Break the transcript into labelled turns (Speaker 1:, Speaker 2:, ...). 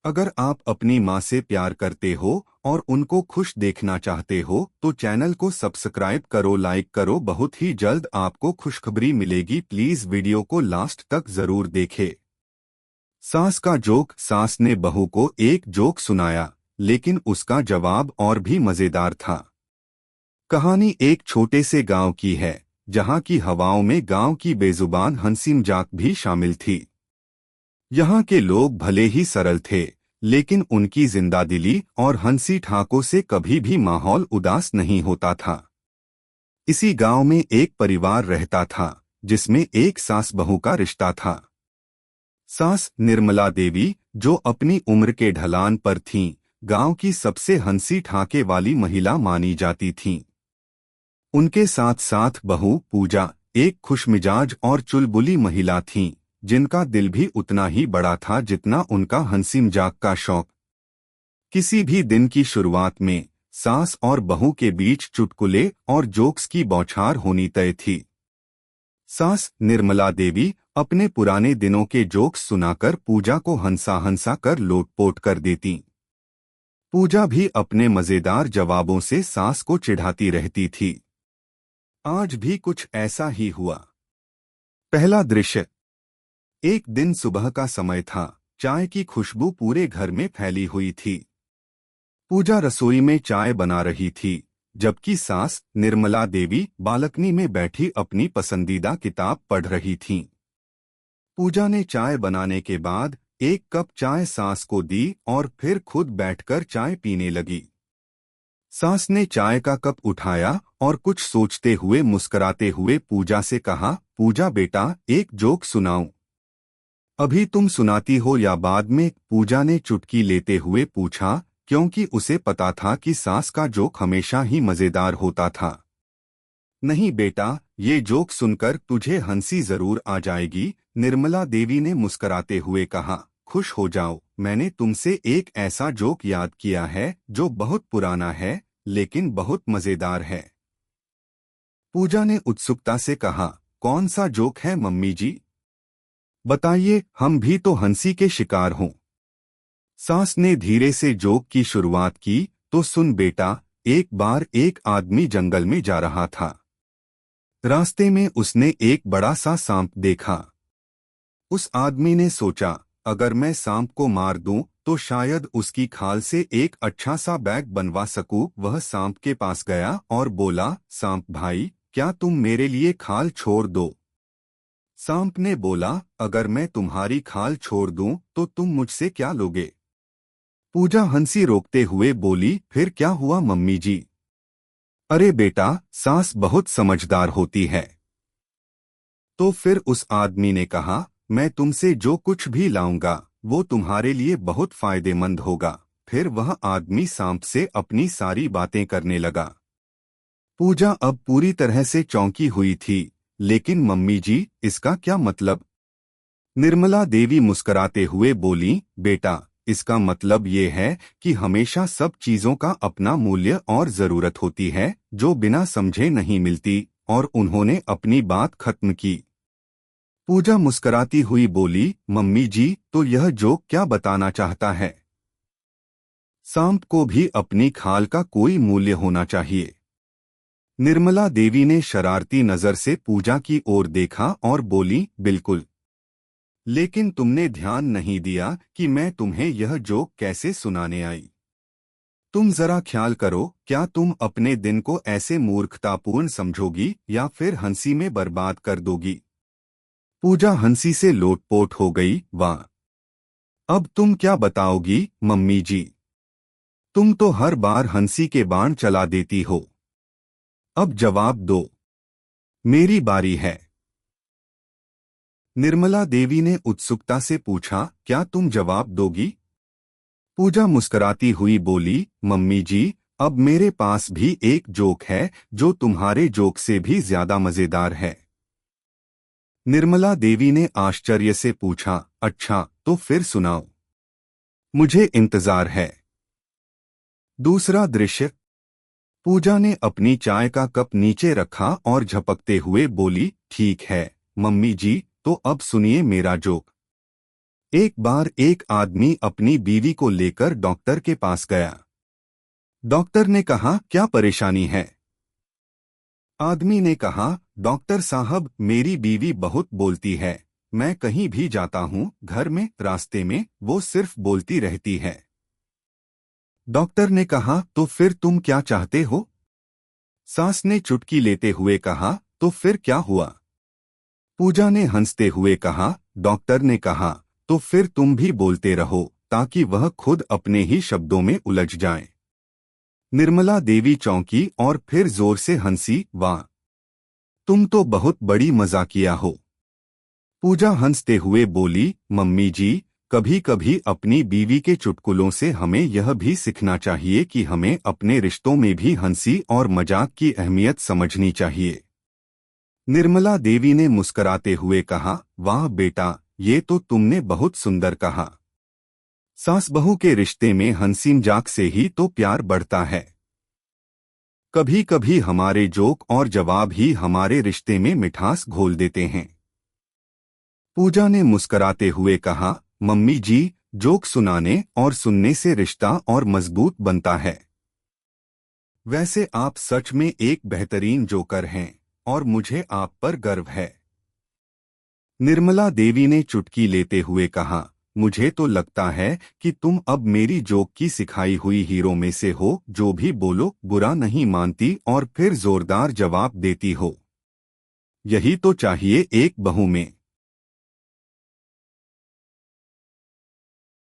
Speaker 1: अगर आप अपनी माँ से प्यार करते हो और उनको खुश देखना चाहते हो तो चैनल को सब्सक्राइब करो, लाइक करो। बहुत ही जल्द आपको खुशखबरी मिलेगी। प्लीज वीडियो को लास्ट तक जरूर देखें। सास का जोक। सास ने बहू को एक जोक सुनाया, लेकिन उसका जवाब और भी मजेदार था। कहानी एक छोटे से गांव की है, जहां की हवाओं में गांव की बेजुबान हंसी मजाक भी शामिल थी। यहाँ के लोग भले ही सरल थे, लेकिन उनकी जिंदादिली और हंसी ठाकों से कभी भी माहौल उदास नहीं होता था। इसी गांव में एक परिवार रहता था, जिसमें एक सास बहू का रिश्ता था। सास निर्मला देवी, जो अपनी उम्र के ढलान पर थीं, गांव की सबसे हंसी ठाके वाली महिला मानी जाती थीं। उनके साथ साथ बहू पूजा एक खुशमिजाज और चुलबुली महिला थीं, जिनका दिल भी उतना ही बड़ा था जितना उनका हंसी मजाक का शौक। किसी भी दिन की शुरुआत में सास और बहू के बीच चुटकुले और जोक्स की बौछार होनी तय थी। सास निर्मला देवी अपने पुराने दिनों के जोक्स सुनाकर पूजा को हंसा हंसा कर लोटपोट कर देती। पूजा भी अपने मजेदार जवाबों से सास को चिढ़ाती रहती थी। आज भी कुछ ऐसा ही हुआ। पहला दृश्य। एक दिन सुबह का समय था। चाय की खुशबू पूरे घर में फैली हुई थी। पूजा रसोई में चाय बना रही थी, जबकि सास निर्मला देवी बालकनी में बैठी अपनी पसंदीदा किताब पढ़ रही थीं। पूजा ने चाय बनाने के बाद एक कप चाय सास को दी और फिर खुद बैठकर चाय पीने लगी। सास ने चाय का कप उठाया और कुछ सोचते हुए मुस्कुराते हुए पूजा से कहा, पूजा बेटा, एक जोक सुनाऊं? अभी तुम सुनाती हो या बाद में? पूजा ने चुटकी लेते हुए पूछा, क्योंकि उसे पता था कि सास का जोक हमेशा ही मजेदार होता था। नहीं बेटा, ये जोक सुनकर तुझे हंसी जरूर आ जाएगी, निर्मला देवी ने मुस्कुराते हुए कहा। खुश हो जाओ, मैंने तुमसे एक ऐसा जोक याद किया है जो बहुत पुराना है, लेकिन बहुत मजेदार है। पूजा ने उत्सुकता से कहा, कौन सा जोक है मम्मी जी? बताइए, हम भी तो हंसी के शिकार हों। सास ने धीरे से जोक की शुरुआत की, तो सुन बेटा, एक बार एक आदमी जंगल में जा रहा था। रास्ते में उसने एक बड़ा सा सांप देखा। उस आदमी ने सोचा, अगर मैं सांप को मार दूं तो शायद उसकी खाल से एक अच्छा सा बैग बनवा सकूं। वह सांप के पास गया और बोला, सांप भाई, क्या तुम मेरे लिए खाल छोड़ दो? सांप ने बोला, अगर मैं तुम्हारी खाल छोड़ दूं तो तुम मुझसे क्या लोगे? पूजा हंसी रोकते हुए बोली, फिर क्या हुआ मम्मी जी? अरे बेटा, सास बहुत समझदार होती है। तो फिर उस आदमी ने कहा, मैं तुमसे जो कुछ भी लाऊंगा वो तुम्हारे लिए बहुत फायदेमंद होगा। फिर वह आदमी सांप से अपनी सारी बातें करने लगा। पूजा अब पूरी तरह से चौंकी हुई थी। लेकिन मम्मी जी, इसका क्या मतलब? निर्मला देवी मुस्कुराते हुए बोली, बेटा, इसका मतलब ये है कि हमेशा सब चीजों का अपना मूल्य और जरूरत होती है, जो बिना समझे नहीं मिलती। और उन्होंने अपनी बात खत्म की। पूजा मुस्कुराती हुई बोली, मम्मी जी, तो यह जोक क्या बताना चाहता है? सांप को भी अपनी खाल का कोई मूल्य होना चाहिए। निर्मला देवी ने शरारती नजर से पूजा की ओर देखा और बोली, बिल्कुल। लेकिन तुमने ध्यान नहीं दिया कि मैं तुम्हें यह जोक कैसे सुनाने आई। तुम जरा ख्याल करो, क्या तुम अपने दिन को ऐसे मूर्खतापूर्ण समझोगी या फिर हंसी में बर्बाद कर दोगी? पूजा हंसी से लोटपोट हो गई। वाह, अब तुम क्या बताओगी मम्मी जी? तुम तो हर बार हंसी के बाण चला देती हो। अब जवाब दो, मेरी बारी है। निर्मला देवी ने उत्सुकता से पूछा, क्या तुम जवाब दोगी? पूजा मुस्कुराती हुई बोली, मम्मी जी, अब मेरे पास भी एक जोक है जो तुम्हारे जोक से भी ज्यादा मजेदार है। निर्मला देवी ने आश्चर्य से पूछा, अच्छा, तो फिर सुनाओ, मुझे इंतजार है। दूसरा दृश्य। पूजा ने अपनी चाय का कप नीचे रखा और झपकते हुए बोली, ठीक है मम्मी जी, तो अब सुनिए मेरा जोक। एक बार एक आदमी अपनी बीवी को लेकर डॉक्टर के पास गया। डॉक्टर ने कहा, क्या परेशानी है? आदमी ने कहा, डॉक्टर साहब, मेरी बीवी बहुत बोलती है। मैं कहीं भी जाता हूँ, घर में, रास्ते में, वो सिर्फ बोलती रहती है। डॉक्टर ने कहा, तो फिर तुम क्या चाहते हो? सास ने चुटकी लेते हुए कहा, तो फिर क्या हुआ? पूजा ने हंसते हुए कहा, डॉक्टर ने कहा, तो फिर तुम भी बोलते रहो ताकि वह खुद अपने ही शब्दों में उलझ जाए। निर्मला देवी चौंकी और फिर जोर से हंसी, वाह, तुम तो बहुत बड़ी मजाकिया हो। पूजा हंसते हुए बोली, मम्मी जी, कभी कभी अपनी बीवी के चुटकुलों से हमें यह भी सीखना चाहिए कि हमें अपने रिश्तों में भी हंसी और मजाक की अहमियत समझनी चाहिए। निर्मला देवी ने मुस्कराते हुए कहा, वाह बेटा, ये तो तुमने बहुत सुंदर कहा। सास बहू के रिश्ते में हंसी मजाक से ही तो प्यार बढ़ता है। कभी कभी हमारे जोक और जवाब ही हमारे रिश्ते में मिठास घोल देते हैं। पूजा ने मुस्कराते हुए कहा, मम्मी जी, जोक सुनाने और सुनने से रिश्ता और मजबूत बनता है। वैसे आप सच में एक बेहतरीन जोकर हैं और मुझे आप पर गर्व है। निर्मला देवी ने चुटकी लेते हुए कहा, मुझे तो लगता है कि तुम अब मेरी जोक की सिखाई हुई हीरो में से हो, जो भी बोलो बुरा नहीं मानती और फिर जोरदार जवाब देती हो। यही तो चाहिए एक बहू में।